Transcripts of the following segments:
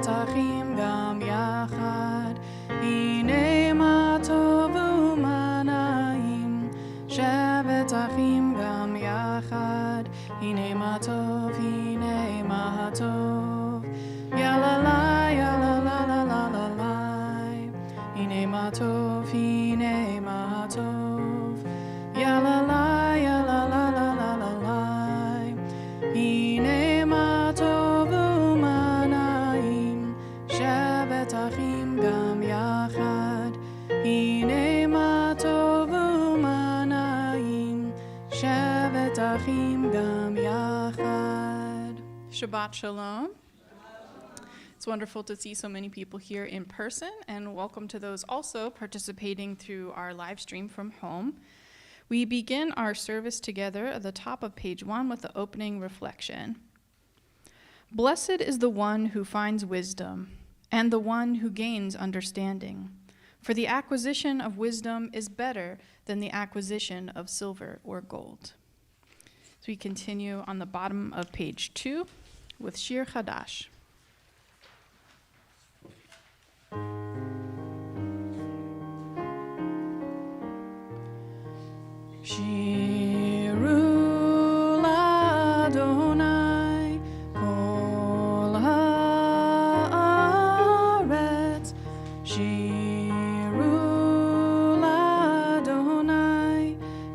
שבת אחים גם יחד, הנה מה טוב ומה נעים. שבת אחים גם יחד, הנה מה טוב, הנה מה טוב. יאללה יאללה לה לה לה לה, הנה מה טוב, הנה מה טוב. יאללה יאללה לה לה לה לה לה, הנה מה טוב ומה נעים. שבת אחים גם יחד, הנה מה טוב ומה נעים. שבת אחים גם יחד. Shabbat Shalom. It's wonderful to see so many people here in person, and welcome to those also participating through our live stream from home. We begin our service together at the top of page 1 with the opening reflection. Blessed is the one who finds wisdom, and the one who gains understanding, for the acquisition of wisdom is better than the acquisition of silver or gold. So we continue on the bottom of page 2 with Shir Chadash. Shiru l'Adonai kol haaretz. Shiru l'Adonai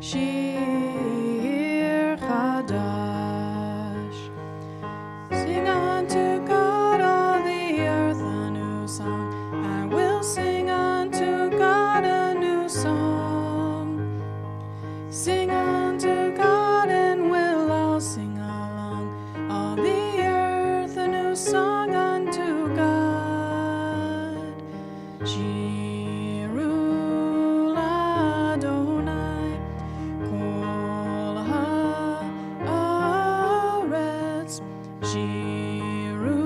shir chadash. Sing unto God all the earth a new song. I will sing unto God a new song. Sing unto God and we'll all sing along. All the earth a new song unto God. Shiru l'Adonai kol haaretz. Shiru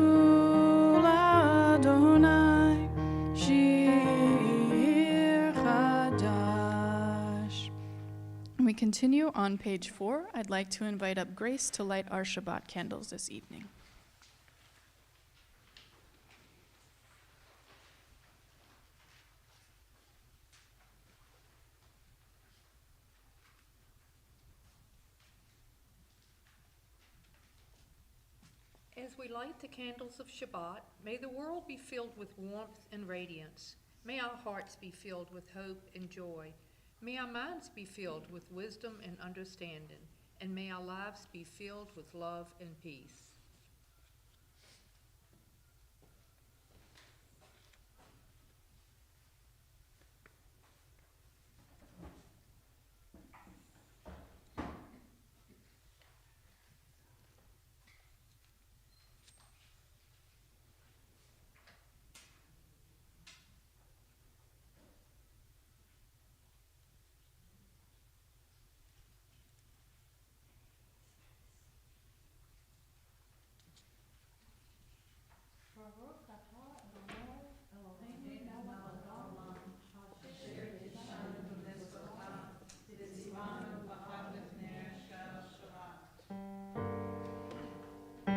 l'Adonai shir chadash. We continue on page 4. I'd like to invite up Grace to light our Shabbat candles this evening. As we light the candles of Shabbat, may the world be filled with warmth and radiance. May our hearts be filled with hope and joy. May our minds be filled with wisdom and understanding, and may our lives be filled with love and peace.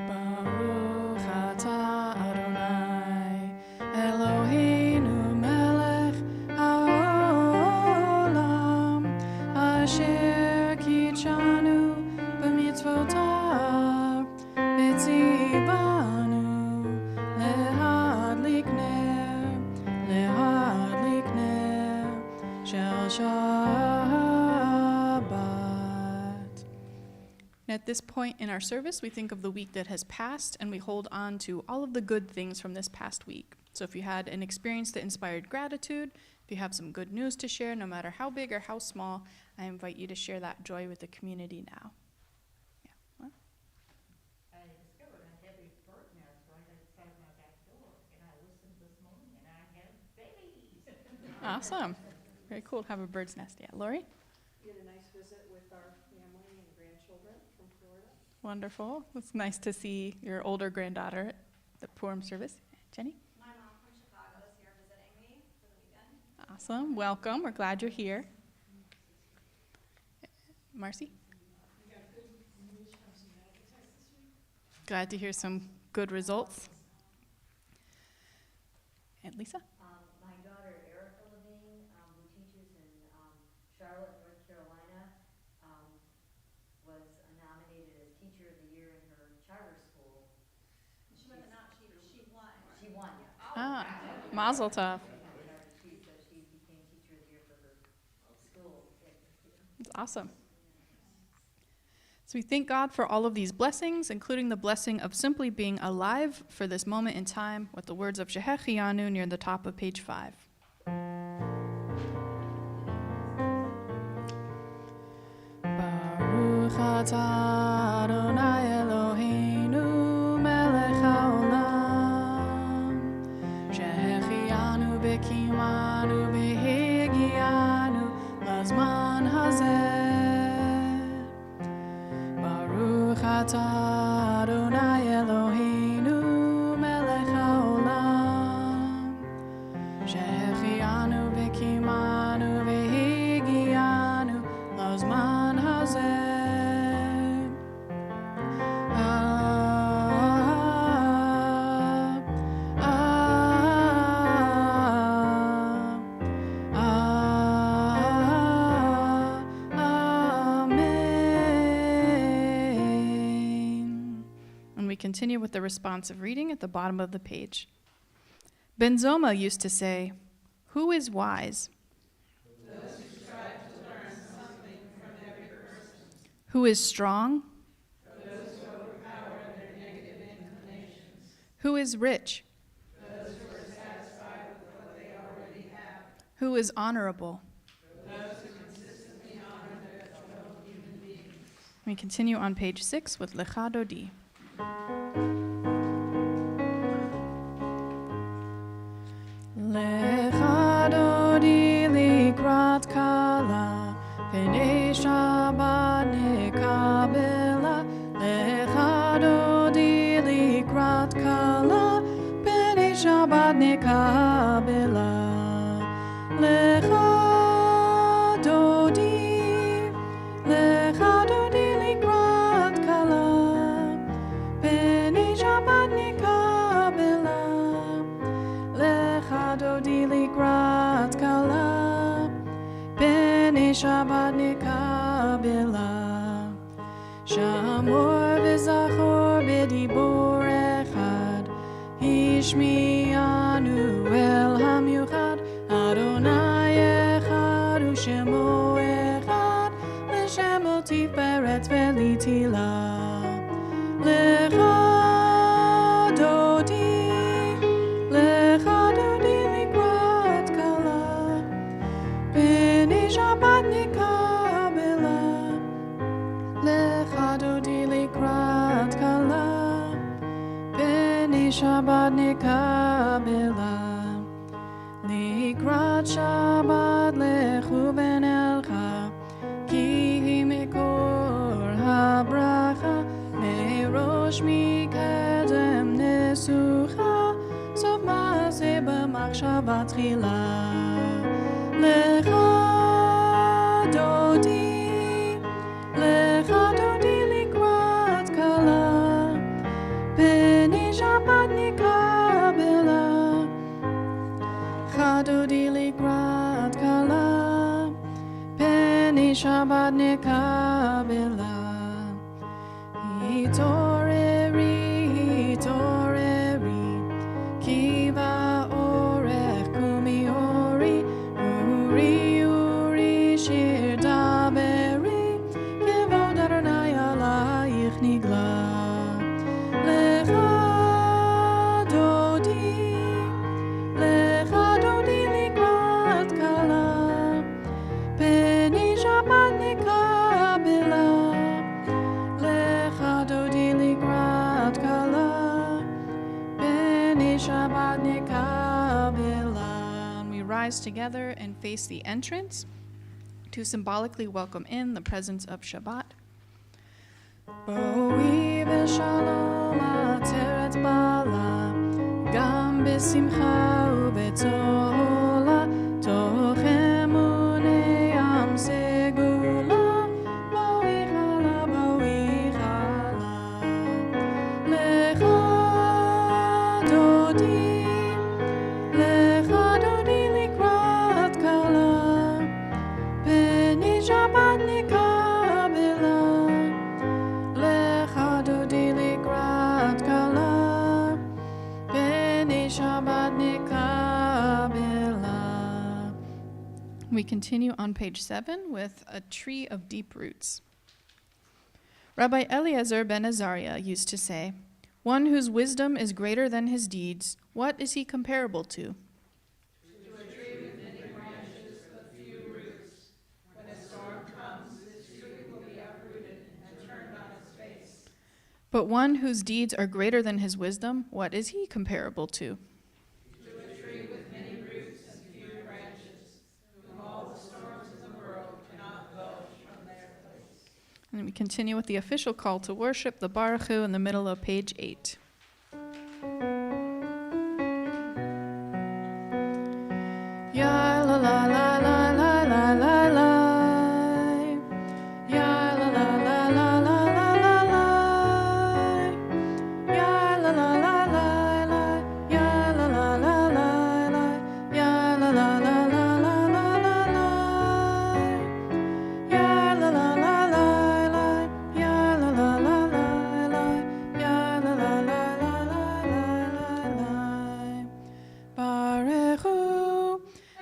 Baruch atah Adonai Eloheinu melech haolam asher kitshanu b'mitzvotav v'tzivanu lehadlik ner shel Shabbat. At this point in our service, we think of the week that has passed, and we hold on to all of the good things from this past week. So if you had an experience that inspired gratitude, if you have some good news to share, no matter how big or how small, I invite you to share that joy with the community now. Yeah. What? I discovered a heavy bird nest right outside my back door, and I listened this morning, and I have babies. Awesome. Very cool to have a bird's nest. Yeah. Lori? We had a nice visit with our family and grandchildren from Florida. Wonderful. It's nice to see your older granddaughter at the Purim service. Jenny? My mom from Chicago is here visiting me for the weekend. Awesome. Welcome. We're glad you're here. Marcy? We got good news from some medical tests this week. Glad to hear some good results. ahead, Lisa. My daughter Erica Levine, who teaches in Charlotte, North Carolina, was nominated as Teacher of the Year in her charter school. She won. She won. Ah, Mazel Tov. So she became Teacher of the Year for her school. That's awesome. So we thank God for all of these blessings, including the blessing of simply being alive for this moment in time with the words of Shehechianu near the top of page 5. Baruch atah Adonai Eloheinu melech haolam shehechianu b'kimanu b'higianu lazman hazeh. Baruch atah Adonai Eloheinu melech haolam shehechianu b'kimanu v'higianu lazman hazeh. Amen. And we continue with the responsive reading at the bottom of the page. Ben Zoma used to say, "Who is wise? Who is strong? Who is rich? Who is honorable?" We continue on page 6 with Lecha Dodi. Lecha Dodi likrat kala Pnei Shabbat nekabela. Lecha Dodi likrat kala Pnei Shabbat nekabela. Lecha Dodi, Lecha Dodi likrat kala Pnei Shabbat nekabela. Lecha Dodi likrat kala Pnei Shabbat nekabela. Shamor v'zachor b'dibor echad Hishmi'anu el hamiuchad. Adonai echad u'shemo echad L'shemo tiferet v'litila. Lecha Dodi, Lecha Dodi likrat kala Pnei Shabbat nekabela. Lecha Dodi likrat kala Pnei Shabbat nekabela. Likrat Shabbat lechu v'nelcha Ki hi mekor habracha Merosh mikedem nesucha Sof ma'aseh b'machshava tchila. Lecha Dodi, Lecha Dodi likrat kala Pnei Shabbat nekabela. Lecha Dodi likrat kala Pnei Shabbat nekabela. Hitoreri, hitoreri Kiva orech kumi ori Uri, uri shir daberi Kevod Adonai alayich nigla. Lecha Dodi, Lecha Dodi likrat kala Pnei Shabbat nekabela. Lecha Dodi likrat kala Pnei Shabbat nekabela. And we rise together and face the entrance to symbolically welcome in the presence of Shabbat. Boi v'shalom ateret bala Gam b'simcha u'b'tola Toch emunei am segula. Boi chala, boi chala. Lecha Dodi, Lecha B'nei Shabbat Nikabela. We continue on page 7 with a tree of deep roots. Rabbi Eliezer ben Azariah used to say, "One whose wisdom is greater than his deeds, what is he comparable to? But one whose deeds are greater than his wisdom, what is he comparable to? And we continue with the official call to worship, the Baruch Hu, in the middle of page 8. Ya la la la la la la la la. Ya la la la la la la la la. Ya la la la la la. Ya la la la la la. Ya la la la la la la la la. Ya la la la la la. Ya la la la la la. Ya la la la la la la la. Baruch Hu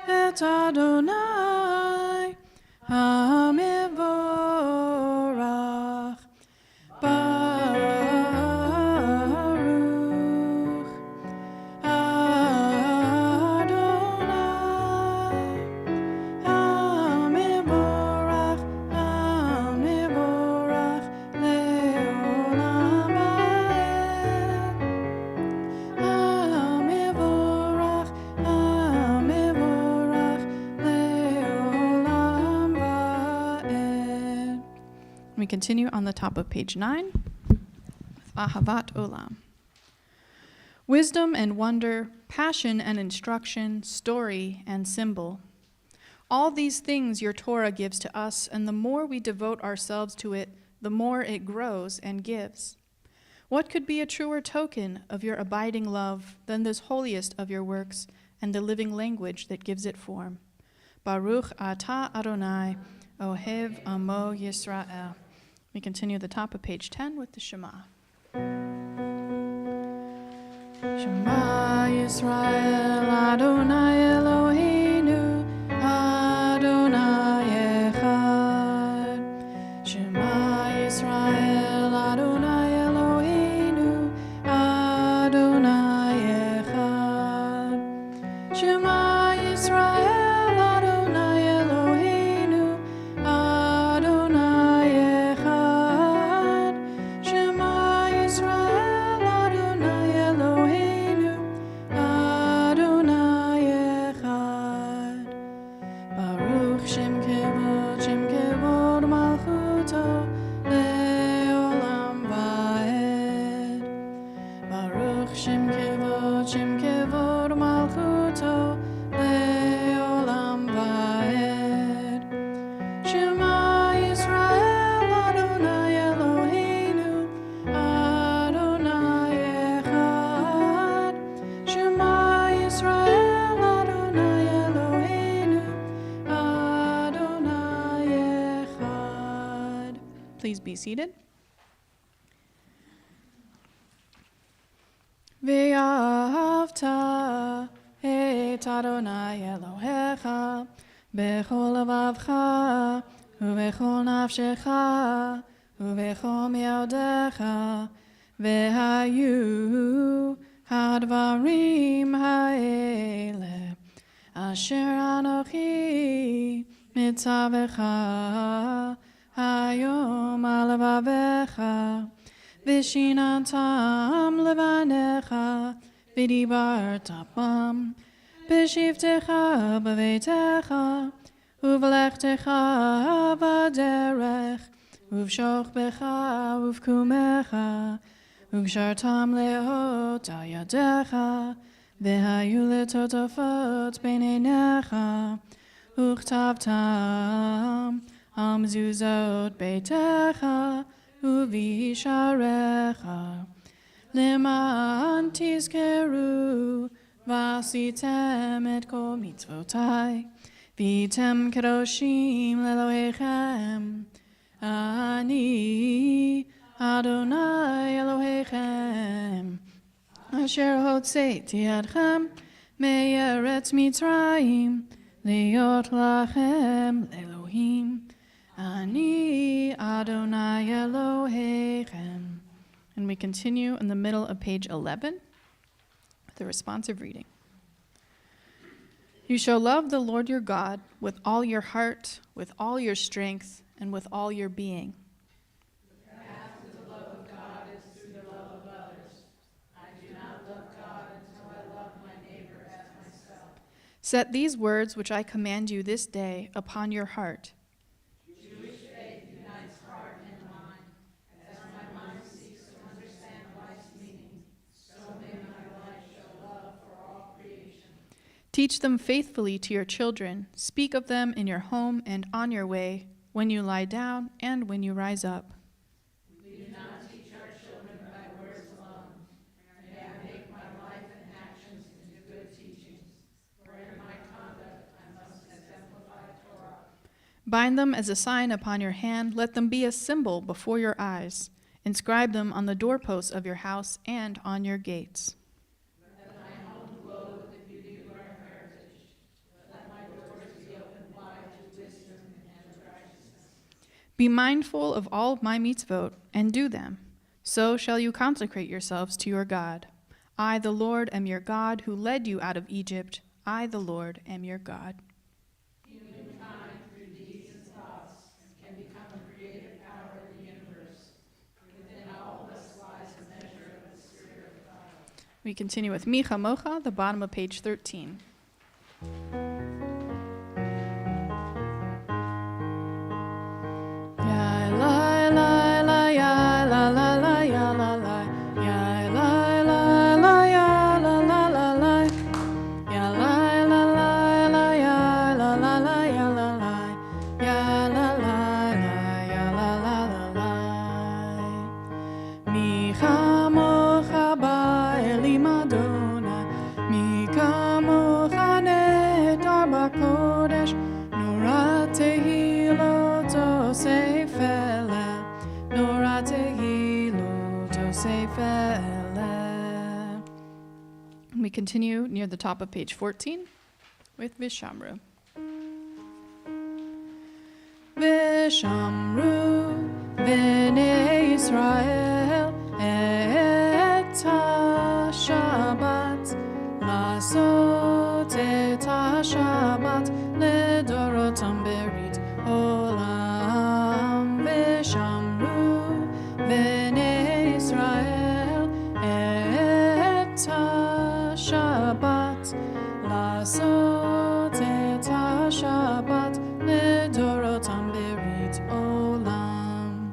et Adonai HaMevorach. Baruch Adonai HaMevorach, HaMevorach le'olam va'ed. HaMevorach, HaMevorach le'olam va'ed. We continue on the top of page 9 with Ahavat Olam. Wisdom and wonder, passion and instruction, story and symbol. All these things your Torah gives to us, and the more we devote ourselves to it, the more it grows and gives. What could be a truer token of your abiding love than this holiest of your works and the living language that gives it form? Baruch atah Adonai, Ohev Amo Yisrael. We continue at the top of page 10 with the Shema. Shema Yisrael Adonai Eloheinu Adonai Echad. Shema Yisrael Adonai Eloheinu Adonai Echad. Shema Yisrael Adonai Eloheinu Adonai Echad. Shema Yisrael Adonai Eloheinu Adonai Echad. Baruch Shem Kevod Malchuto le'olam va'ed. Baruch Shem Kevod Malchuto le'olam va'ed. Shema Yisrael Adonai Eloheinu Adonai Echad. Shema Yisrael Adonai Eloheinu Adonai Echad. Please be seated. Ve'ahavta et Adonai Elohecha bechol levavcha uvechol nafshecha uvechol me'odecha ve'hayu hadvarim ha'ele asher anochi mitzavecha hayom al levavecha Vishinantam levanecha, vidibarta bam, b'shivtecha b'veitecha, uvelechtecha v'derech, uvshochbecha uvkumecha, uvshartam leot al yadecha, v'hayu letotofot b'neinecha, uchtavtam al mezuzot beitecha, uvisharecha leman tizkeru vasitem et kol mitzvotai vitem kedoshim leloheichem ani Adonai Eloheichem אשר הוצאתי אתכם מארץ מצרים, להיות לכם לאלוהים. אני Adonai Elohechem. And we continue in the middle of page 11 with the responsive reading. You shall love the Lord your God with all your heart, with all your strength, and with all your being. The path to the love of God is through the love of others. I do not love God until I love my neighbor as myself. Set these words which I command you this day upon your heart. Jewish faith unites heart and mind. As my mind seeks to understand life's meaning, so may my life show love for all creation. Teach them faithfully to your children. Speak of them in your home and on your way, when you lie down and when you rise up. We do not teach our children by words alone. May I make my life and actions into good teachings, for in my conduct I must exemplify Torah. Bind them as a sign upon your hand. Let them be a symbol before your eyes. Inscribe them on the doorposts of your house and on your gates. Let my home glow with the beauty of our heritage. Let my doors be open wide to wisdom and righteousness. Be mindful of all of my mitzvot and do them. So shall you consecrate yourselves to your God. I, the Lord, am your God, who led you out of Egypt. I, the Lord, am your God. Humankind, through deeds and thoughts, can become a creative power of the universe. Within all of us lies a measure of the Spirit of God. We continue with Micha Mocha, the bottom of page 13. We continue near the top of page 14 with Vishamru. Vishamru v'nei Yisrael et ha-Shabbat לעשות את השבת לדורותם ברית עולם ושמרו בני ישראל את השבת לעשות את השבת לדורותם ברית עולם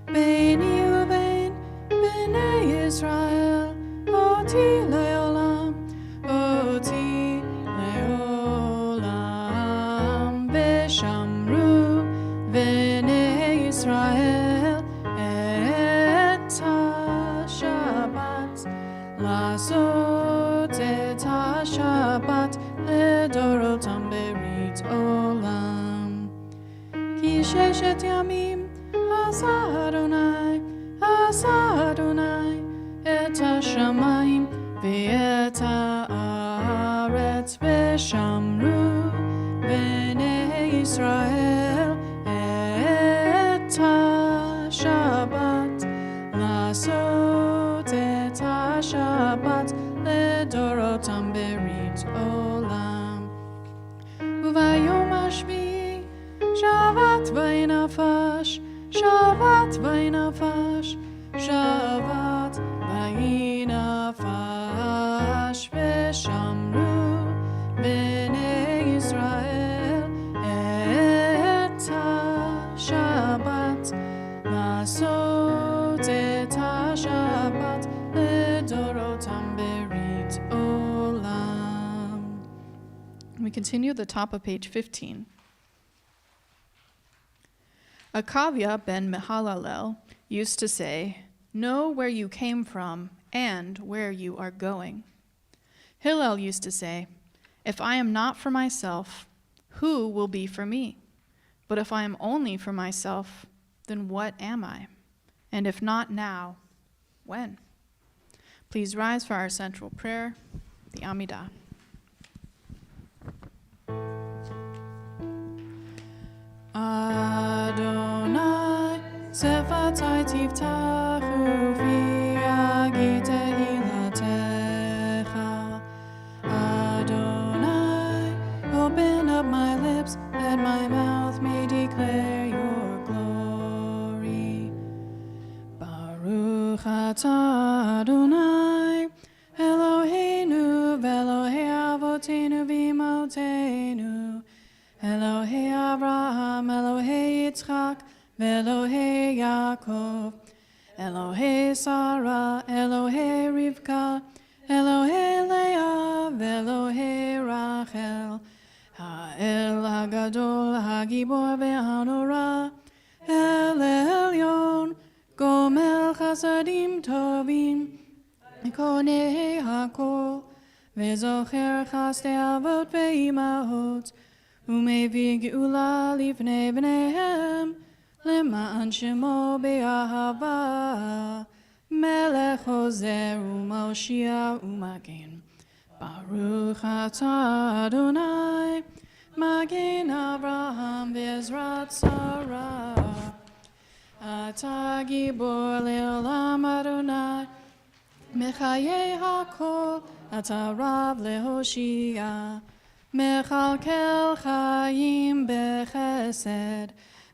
ביני ובין בני ישראל אותי לעולם אותי לעולם ושמרו בני ישראל את השבת לעשות את השבת לדורותם ברית עולם כי ששת ימים עשה אדוני את השמיים ואת הארץ ושמרו בני ישראל את השבת לעשות את השבת לדורותם ברית עולם וביום השביעי שבת וינפש שבת וינפש שבת וינפש ושמרו בני ישראל את השבת לעשות את השבת לדורותם ברית עולם. We continue the top of page 15. Akavia ben Mehalalel used to say, "Know where you came from and where you are going." Hillel used to say, "If I am not for myself, who will be for me? But if I am only for myself, then what am I? And if not now, when?" Please rise for our central prayer, the Amidah. Adonai, sefatai tiftachu fi agite hilatecha. Adonai, open up my lips, that my mouth may declare your glory. Baruch atah Adonai, Eloheinu v'Elohei avotenu v'imotenu, Elohei Avraham, Elohei Yitzchak, v'Elohei Yaakov, Elohei Sarah, Elohei Rivka, Elohei Leah, v'Elohei Rachel, Ha'el Hagadol, Hagibor ve'hanora, El Elyon, Gomel Chasadim Tovim, Konei Hakol, Ve'zocher Chasdei Avot ve'imahot, Umevi Geula Lifnei Bneihem, Lema'an Shemo be'ahava, Melech Hozer u'Moshiach u'Magen. Baruch atah Adonai, Magen Avraham ve'ezrat Sarah. Atah Gibor le'olam Adonai, Mechayei hakol, Atah Rav le'hoshia. Mechalkel chayim bechesed,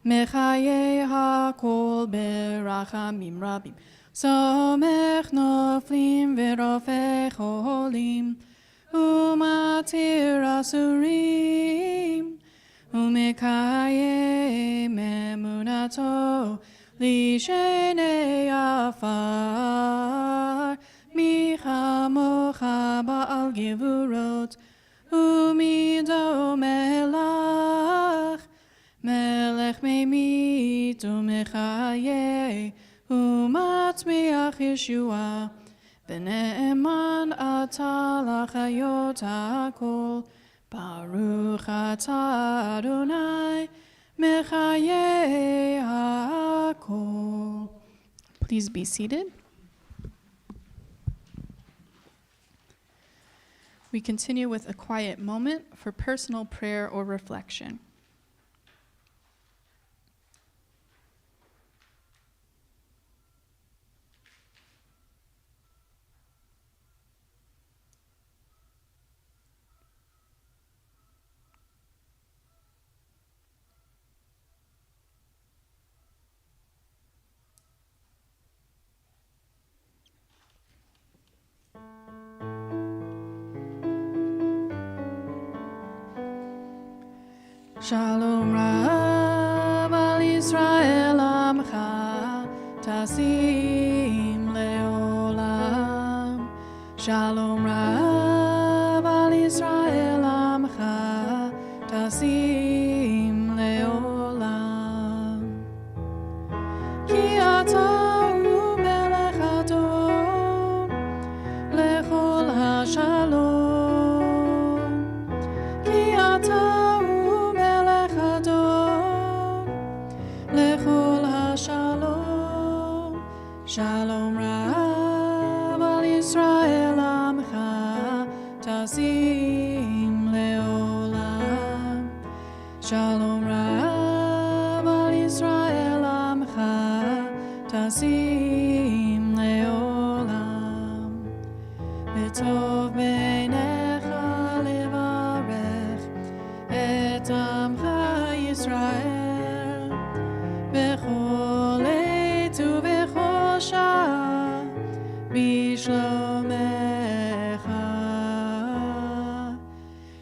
Mechayei hakol berachamim rabim. Somech noflim v'rofei cholim, Umatir asurim, Umekayem emunato, Lishenei afar, Michamocha ba'al gevurot, Umido melach, Melech memit umechaye, Umatmeach Yeshua, V'ne'eman atah lachayot hakol, Baruch atah Adonai, Mechayei hakol. Please be seated. We continue with a quiet moment for personal prayer or reflection. Shalom Rav al Yisrael Amcha Tasim Leolam. Shalom Rav al Yisrael Amcha Tasim Leolam. Ki ata hu melech adon lechol hashalom. Ki ata Shalom Rav al Yisrael Amcha Tasim Leolam. Shalom Rav al Yisrael Amcha Tasim Leolam. V'tov beinecha levarech et Amcha Yisrael b'chol עת ובכל שעה בשלומך.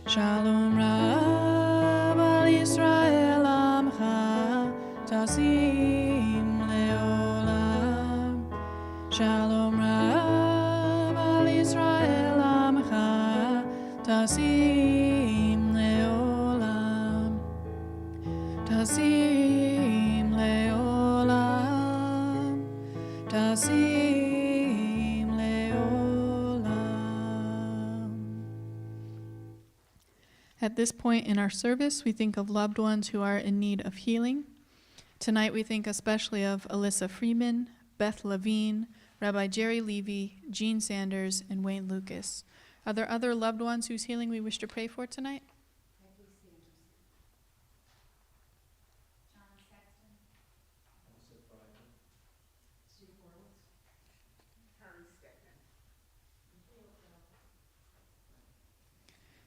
שלום רב על ישראל עמך תשים לעולם. שלום רב על ישראל עמך תשים לעולם. תשים לעולם. תשים לעולם. At this point in our service, we think of loved ones who are in need of healing. Tonight we think especially of Alyssa Freeman, Beth Levine, Rabbi Jerry Levy, Gene Sanders, and Wayne Lucas. Are there other loved ones whose healing we wish to pray for tonight? John Sexton.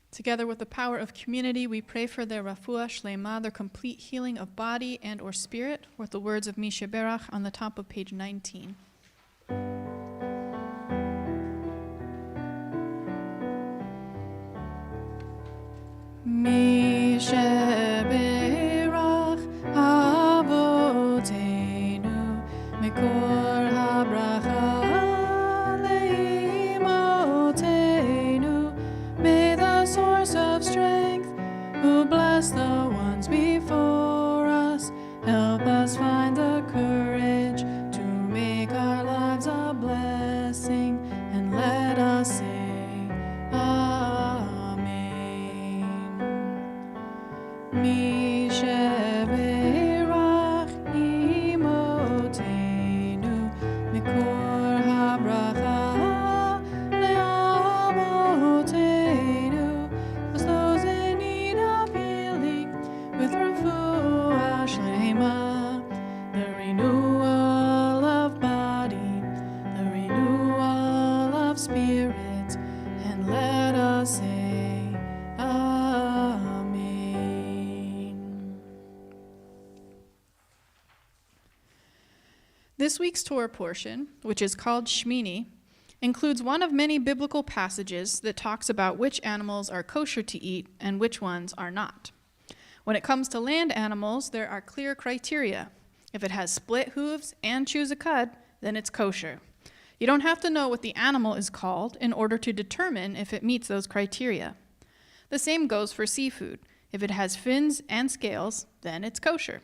Together with the power of community, we pray for their refuah shlema, their complete healing of body and or spirit, with the words of Misha Berach on the top of page 19. Misha Berach Avotenu Mikor HaBracha Leimotenu. May the source of strength, who bless the ones before us, help us find the courage to make our lives a blessing, and let us say Misheberach imotenu mikor habracha le'avotenu, as those in need of healing with refuah shlema, the renewal of body, the renewal of spirit, and let us say This week's Torah portion, which is called Shmini, includes one of many biblical passages that talks about which animals are kosher to eat and which ones are not. When it comes to land animals, there are clear criteria. If it has split hooves and chews a cud, then it's kosher. You don't have to know what the animal is called in order to determine if it meets those criteria. The same goes for seafood. If it has fins and scales, then it's kosher.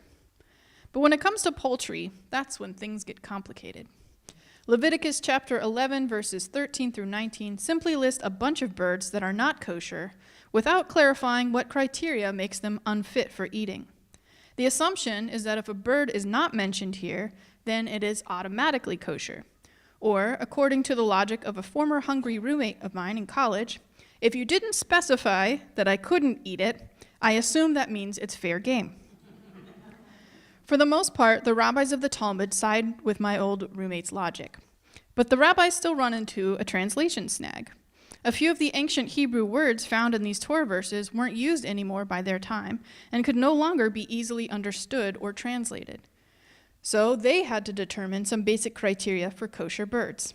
But when it comes to poultry, that's when things get complicated. Leviticus chapter 11, verses 13 through 19 simply list a bunch of birds that are not kosher without clarifying what criteria makes them unfit for eating. The assumption is that if a bird is not mentioned here, then it is automatically kosher. Or, according to the logic of a former hungry roommate of mine in college, if you didn't specify that I couldn't eat it, I assume that means it's fair game. For the most part, the rabbis of the Talmud side with my old roommate's logic. But the rabbis still run into a translation snag. A few of the ancient Hebrew words found in these Torah verses weren't used anymore by their time and could no longer be easily understood or translated. So they had to determine some basic criteria for kosher birds.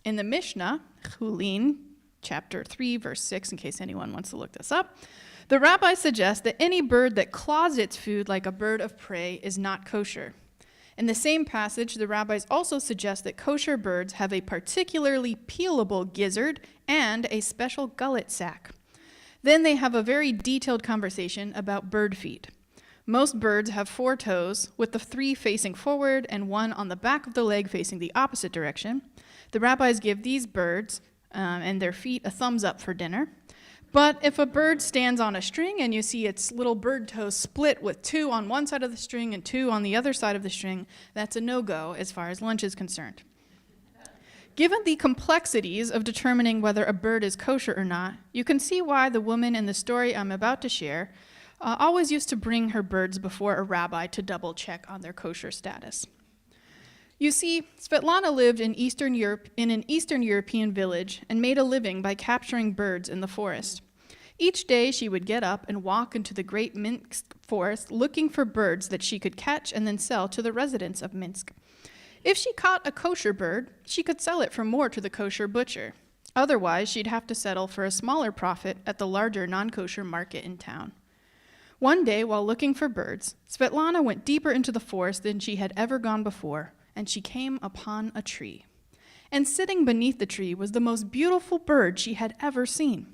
In the Mishnah, Chulin, chapter 3, verse 6, in case anyone wants to look this up, the rabbi suggests that any bird that claws its food like a bird of prey is not kosher. In the same passage, the rabbis also suggest that kosher birds have a particularly peelable gizzard and a special gullet sac. Then they have a very detailed conversation about bird feet. Most birds have 4 toes, with the 3 facing forward and 1 on the back of the leg facing the opposite direction. The rabbis give these birds and their feet a thumbs up for dinner. But if a bird stands on a string and you see its little bird toes split with 2 on one side of the string and 2 on the other side of the string, that's a no-go as far as lunch is concerned. Given the complexities of determining whether a bird is kosher or not, you can see why the woman in the story I'm about to share always used to bring her birds before a rabbi to double-check on their kosher status. You see, Svetlana lived in an Eastern European village and made a living by capturing birds in the forest. Each day she would get up and walk into the great Minsk forest looking for birds that she could catch and then sell to the residents of Minsk. If she caught a kosher bird, she could sell it for more to the kosher butcher. Otherwise, she'd have to settle for a smaller profit at the larger non-kosher market in town. One day, while looking for birds, Svetlana went deeper into the forest than she had ever gone before, and she came upon a tree. And sitting beneath the tree was the most beautiful bird she had ever seen.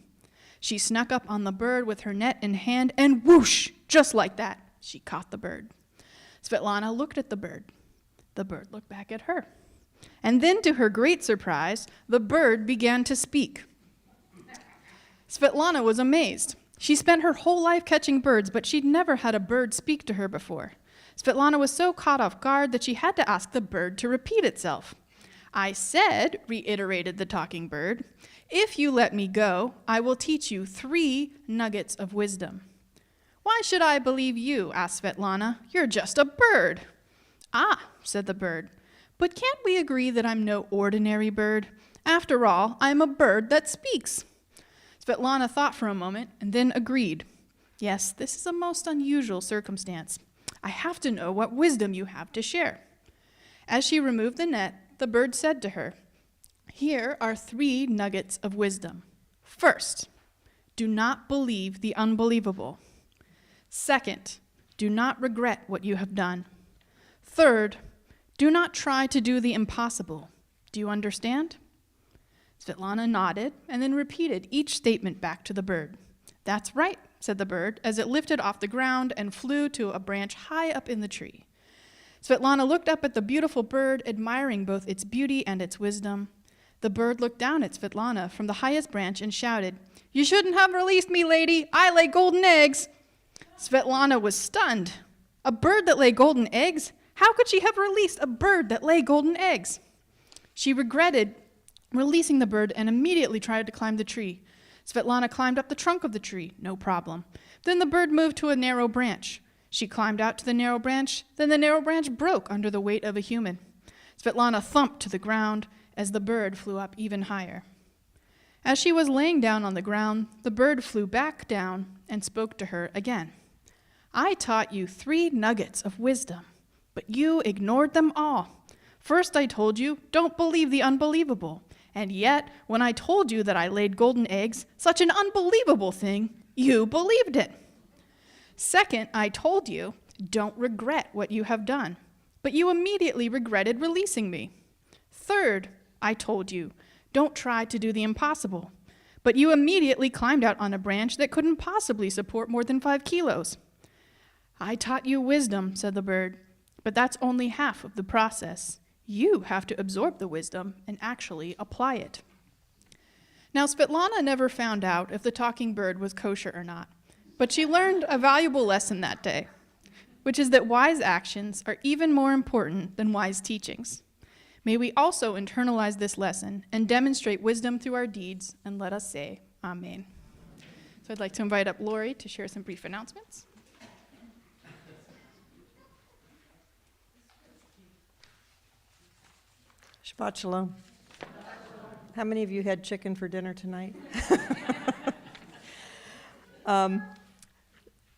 She snuck up on the bird with her net in hand, and whoosh, just like that, she caught the bird. Svetlana looked at the bird. The bird looked back at her. And then, to her great surprise, the bird began to speak. Svetlana was amazed. She spent her whole life catching birds, but she'd never had a bird speak to her before. Svetlana was so caught off guard that she had to ask the bird to repeat itself. I said, reiterated the talking bird, if you let me go, I will teach you 3 nuggets of wisdom. Why should I believe you? Asked Svetlana. You're just a bird. Ah, said the bird, but can't we agree that I'm no ordinary bird? After all, I'm a bird that speaks. Svetlana thought for a moment and then agreed. Yes, this is a most unusual circumstance. I have to know what wisdom you have to share. As she removed the net, the bird said to her, here are 3 nuggets of wisdom. First, do not believe the unbelievable. Second, do not regret what you have done. Third, do not try to do the impossible. Do you understand? Svetlana nodded and then repeated each statement back to the bird. That's right, said the bird as it lifted off the ground and flew to a branch high up in the tree. Svetlana looked up at the beautiful bird, admiring both its beauty and its wisdom. The bird looked down at Svetlana from the highest branch and shouted, You shouldn't have released me, lady. I lay golden eggs. Svetlana was stunned. A bird that lay golden eggs? How could she have released a bird that lay golden eggs? She regretted releasing the bird and immediately tried to climb the tree. Svetlana climbed up the trunk of the tree, no problem. Then the bird moved to a narrow branch. She climbed out to the narrow branch, then the narrow branch broke under the weight of a human. Svetlana thumped to the ground as the bird flew up even higher. As she was laying down on the ground, the bird flew back down and spoke to her again. I taught you 3 nuggets of wisdom, but you ignored them all. First I told you, don't believe the unbelievable. And yet, when I told you that I laid golden eggs, such an unbelievable thing, you believed it. Second, I told you, don't regret what you have done. But you immediately regretted releasing me. Third, I told you, don't try to do the impossible. But you immediately climbed out on a branch that couldn't possibly support more than 5 kilos. I taught you wisdom, said the bird, but that's only half of the process. You have to absorb the wisdom and actually apply it. Now, Svetlana never found out if the talking bird was kosher or not, but she learned a valuable lesson that day, which is that wise actions are even more important than wise teachings. May we also internalize this lesson and demonstrate wisdom through our deeds, and let us say, Amen. So I'd like to invite up Lori to share some brief announcements. Shabbat shalom. How many of you had chicken for dinner tonight?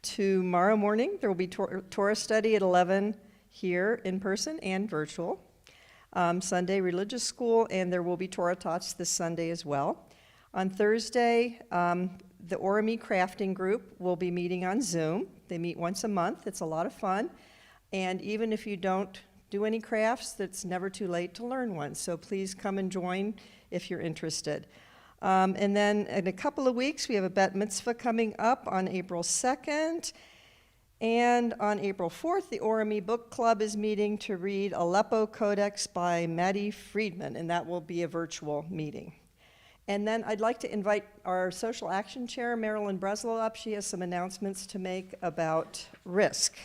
Tomorrow morning, there will be Torah study at 11 here in person and virtual. Sunday, religious school, and there will be Torah talks this Sunday as well. On Thursday, the Orami crafting group will be meeting on Zoom. They meet once a month. It's a lot of fun. And even if you don't do any crafts, it's never too late to learn one. So please come and join if you're interested. And then in a couple of weeks, we have a bat mitzvah coming up on April 2nd. And on April 4th, the Orami Book Club is meeting to read Aleppo Codex by Maddie Friedman, and that will be a virtual meeting. And then I'd like to invite our Social Action Chair, Marilyn Breslow, up. She has some announcements to make about risk.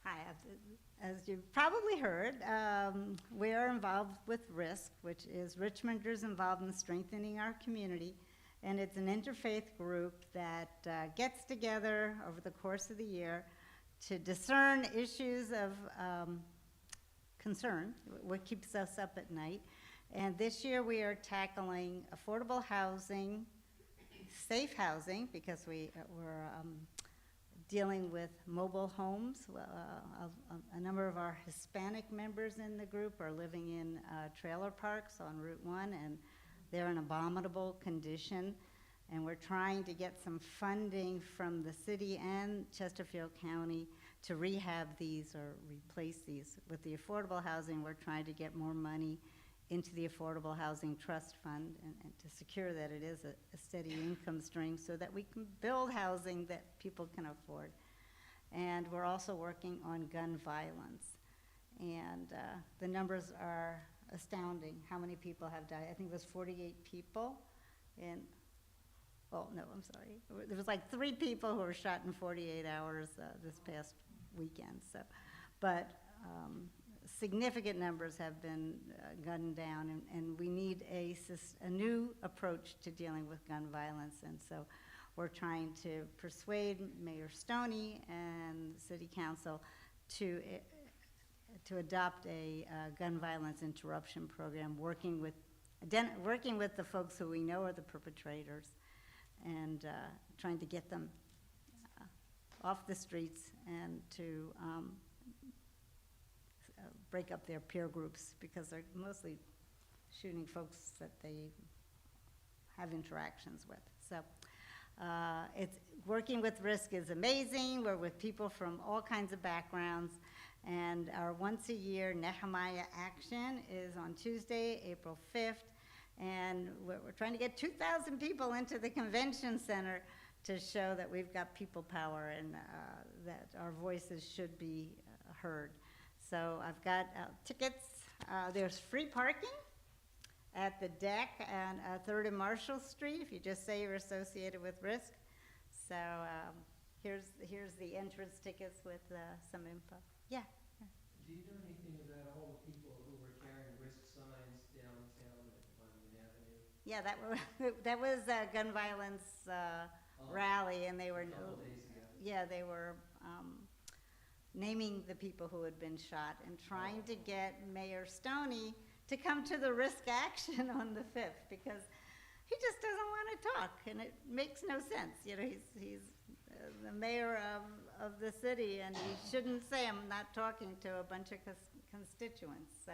Hi, as you've probably heard, we are involved with RISK, which is Richmonders Involved in Strengthening Our Community, and it's an interfaith group that gets together over the course of the year to discern issues of concern, what keeps us up at night. And this year we are tackling affordable housing, safe housing, because we're dealing with mobile homes. A number of our Hispanic members in the group are living in trailer parks on Route 1, and they're in abominable condition. And we're trying to get some funding from the city and Chesterfield County to rehab these or replace these. With the affordable housing, we're trying to get more money into the Affordable Housing Trust Fund and to secure that it is a steady income stream so that we can build housing that people can afford. And we're also working on gun violence. And the numbers are astounding, how many people have died. I think it was 48 people in Oh, no, I'm sorry. There was like 3 people who were shot in 48 hours this past weekend, so. But significant numbers have been gunned down, and we need a new approach to dealing with gun violence. And so we're trying to persuade Mayor Stoney and the City Council to adopt a gun violence interruption program, working with the folks who we know are the perpetrators, and trying to get them off the streets and to break up their peer groups, because they're mostly shooting folks that they have interactions with. So it's working with Risk is amazing. We're with people from all kinds of backgrounds, and our once a year Nehemiah Action is on Tuesday, April 5th, and we're trying to get 2,000 people into the convention center to show that we've got people power and that our voices should be heard. So I've got tickets. There's free parking at the deck on 3rd and Marshall Street if you just say you're associated with Risk. So here's the entrance tickets with some info. Yeah. Do you know anything about all the people who were carrying Risk signs downtown at Monument Avenue? Yeah, that was a gun violence rally, and they were A couple days ago. Yeah, they were naming the people who had been shot and trying to get Mayor Stoney to come to the Risk Action on the 5th, because he just doesn't want to talk, and it makes no sense. You know, he's the mayor of the city, and he shouldn't say, I'm not talking to a bunch of constituents. So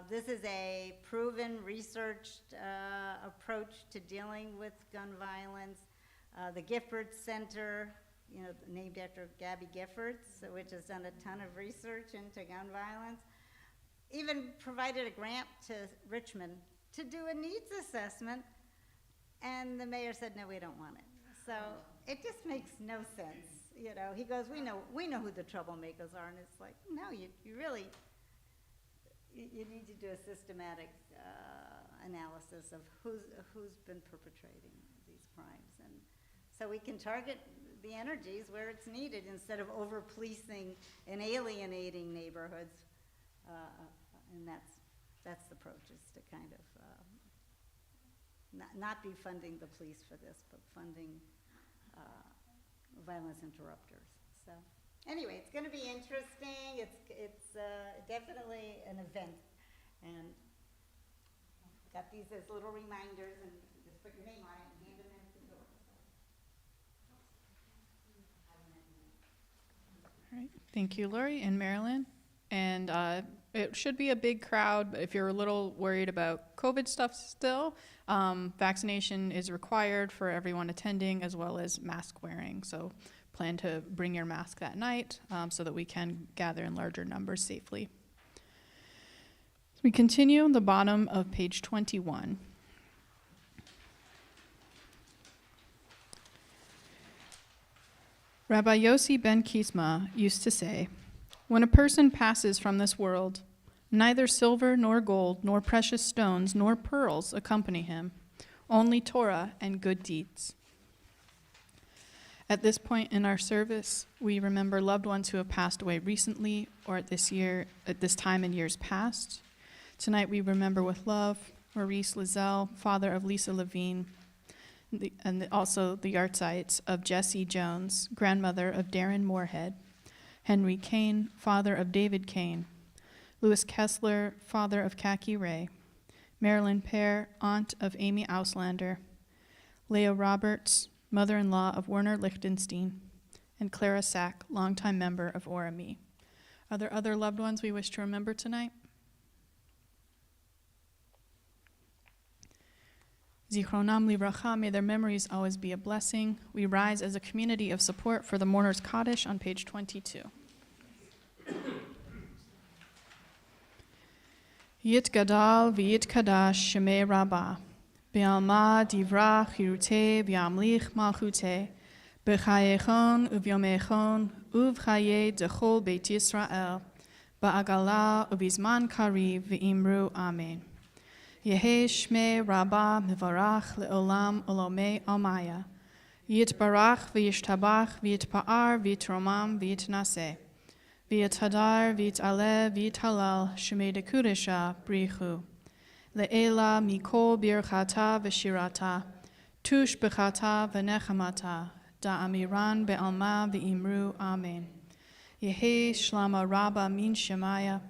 this is a proven, researched approach to dealing with gun violence. The Giffords Center, you know, named after Gabby Giffords, which has done a ton of research into gun violence, even provided a grant to Richmond to do a needs assessment, and the mayor said, no, we don't want it. So it just makes no sense. You know, he goes, we know who the troublemakers are, and it's like, no, you really, you need to do a systematic analysis of who's been perpetrating these crimes, and so we can target the energies where it's needed instead of over-policing and alienating neighborhoods. And that's the approach, is to kind of not be funding the police for this, but funding violence interrupters. So anyway, it's going to be interesting. It's definitely an event, and got these as little reminders, and just put your name on it and hand them in at the door. All right. Thank you, Lori and Marilyn. And it should be a big crowd, but if you're a little worried about COVID stuff still, vaccination is required for everyone attending, as well as mask wearing. So plan to bring your mask that night so that we can gather in larger numbers safely. We continue on the bottom of page 21. Rabbi Yossi ben Kisma used to say, when a person passes from this world, neither silver nor gold nor precious stones nor pearls accompany him, only Torah and good deeds. At this point in our service, we remember loved ones who have passed away recently or at this time in years past. Tonight we remember with love Maurice Lizelle, father of Lisa Levine, and also the yardzites of Jessie Jones, grandmother of Darren Moorhead, Henry Kane, father of David Kane, Louis Kessler, father of Kaki Ray, Marilyn Pear, aunt of Amy Auslander, Leah Roberts, mother-in-law of Werner Lichtenstein, and Clara Sack, longtime member of ORME. Are there other loved ones we wish to remember tonight? Zichronam livracha, may their memories always be a blessing. We rise as a community of support for the Mourners Kaddish on page 22. Yit gadal v'yit kadash shemei rabbah, be'alma divra chirute v'yamlich malchute, b'chayechon uvyomechon uvchaye dechol beit Yisrael, ba'agala uvizman kariv v'imru amen. Yehi Shmei Rabbah Mivarach Le'olam Olomei Almaya. Yitbarach v'yishtabach v'yitpa'ar v'yitromam v'yitnaseh. V'yithadar v'yit'aleh v'yithalal Shemei Dekudesha Brichu. Le'ela mikol birchata v'shirata. Tush b'chata v'nechamata. Da'amiran be'alma v'imru Amen. Yehi Shlama Rabba Min Shemaya.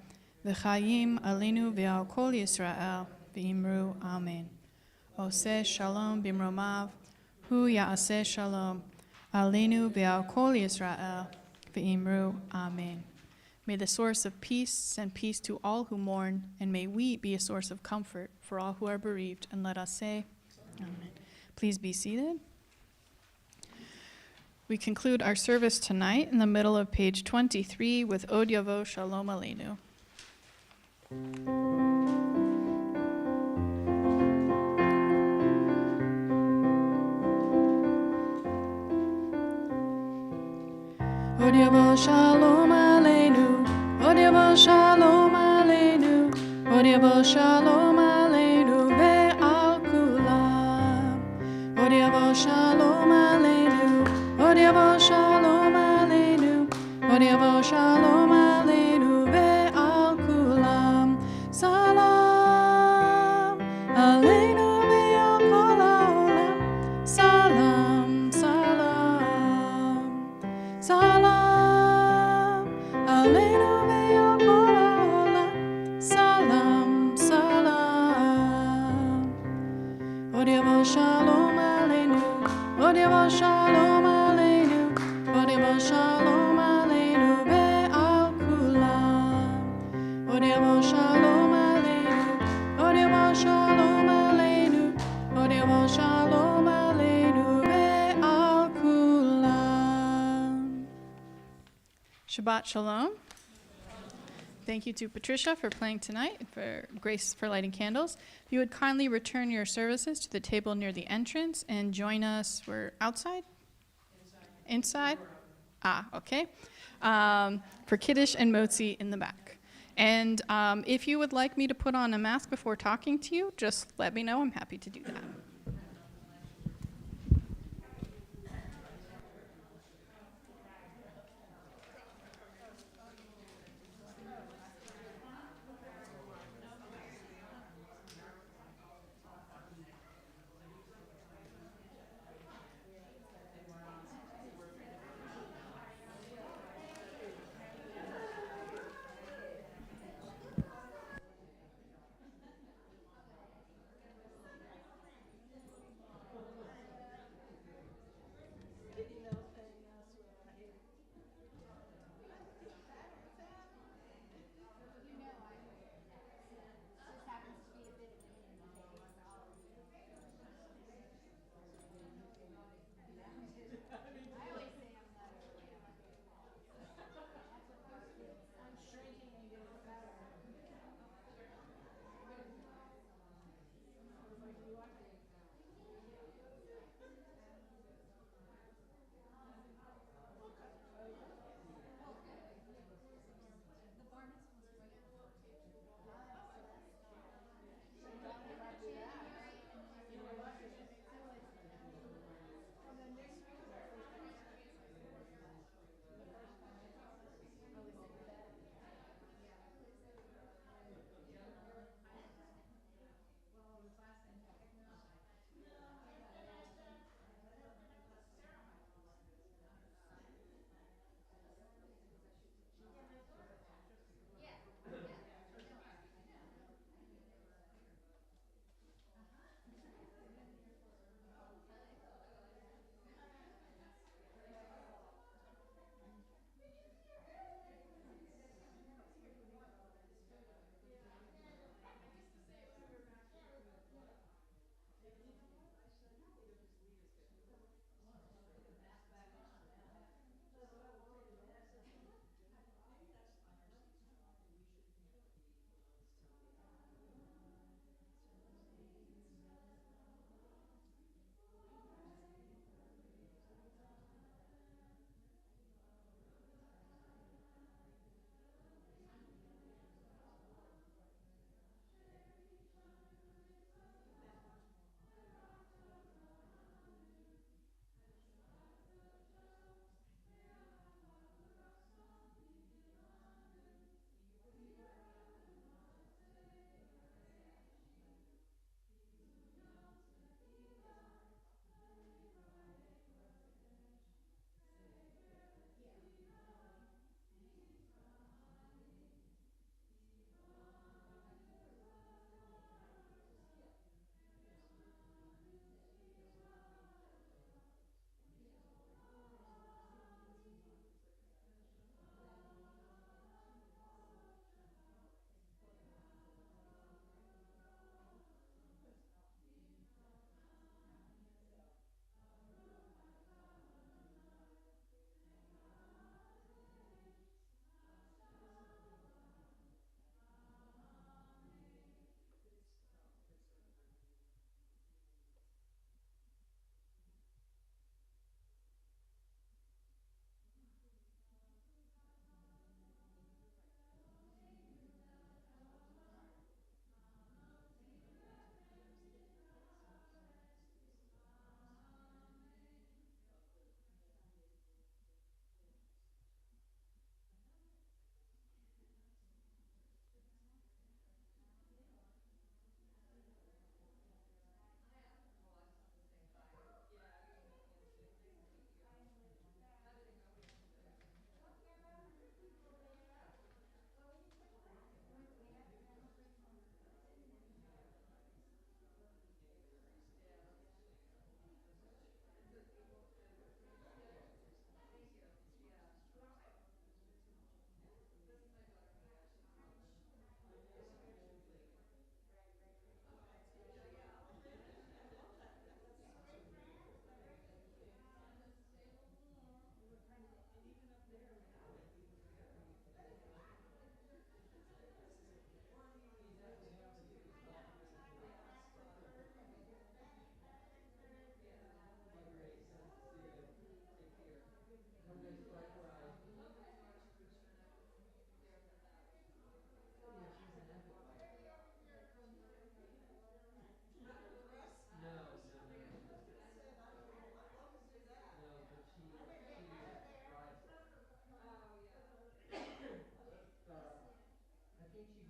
V'chayim alinu v'al kol Yisrael v'imru Amen. Oseh Shalom b'mromav. Hu ya'aseh Shalom. Alinu v'al kol Yisrael v'imru Amen. May the source of peace send peace to all who mourn, and may we be a source of comfort for all who are bereaved. And let us say, Amen. Please be seated. We conclude our service tonight in the middle of page 23 with Od Yavo Shalom Aleinu. Od Yavo Shalom Aleinu, Od Yavo Shalom Aleinu, Od Yavo Shalom Aleinu ve'al kulam. Od Yavo Shalom Aleinu, Od Yavo Shalom Aleinu, Od Yavo Shalom Aleinu ve'al kulam. Salam Aleinu ve'al kol ha'olam. Salam, salam, salam Aleinu ve'al kol ha'olam. Salam, salam. Od Yavo Shalom Aleinu, Od Yavo Shalom Aleinu, Od Yavo Shalom Aleinu ve'al kulam. Od Yavo Shalom Aleinu, Od Yavo Shalom Aleinu, Od Yavo Shalom Aleinu ve'al kulam. Shabbat Shalom. Thank you to Patricia for playing tonight, and for Grace for lighting candles. If you would kindly return your services to the table near the entrance and join us, we're outside? Inside? Ah, okay. For Kiddush and Motzi in the back. And if you would like me to put on a mask before talking to you, just let me know. I'm happy to do that.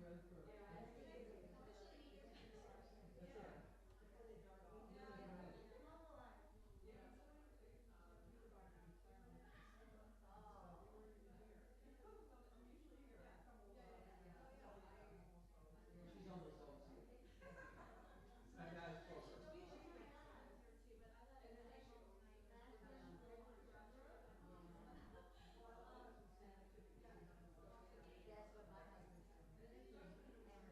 good for Yeah, I kids. think it's Usually eat your kids first. That's Yeah, it. before they dug off. Yeah, Really yeah. good. Yeah, it's funny that you were talking to Claremont and Salem. Oh. They weren't even here. They couldn't come, I'm usually here, I come over Yeah, and yeah, I yeah. tell you, I'm almost always here. She's almost always here. My dad is closer. She lives here too, but I let And it then stay she home owns, tonight. we're not sure where my grandchildren are. Well, my husband's saying it could be because he doesn't want to. That's what my husband's doing. And then, you know,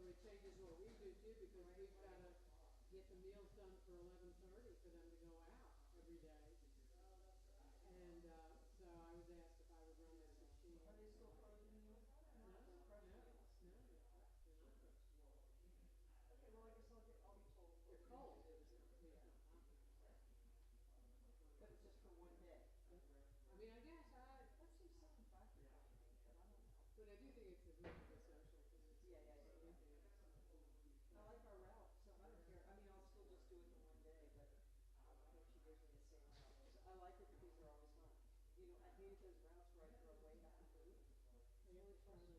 it changes what we do too, because we've gotta get the meals done for 11:30 for them to go out every day. And, so I was asked if I would run that machine. Are they still frozen meals? No, no, no, they're not frozen. Okay, well, I guess I'll be told. They're cold. Yeah. But it's just for one day. I mean, I guess That seems so impractical, but I don't know. but I do think it's a really social, because it's. Yeah. I like our route, so I don't care. I mean, I'll still just do it in one day, but if she gives me the same route. I like it because they're always fun. You know, I hated those routes where I throw away half the food. They're really fun.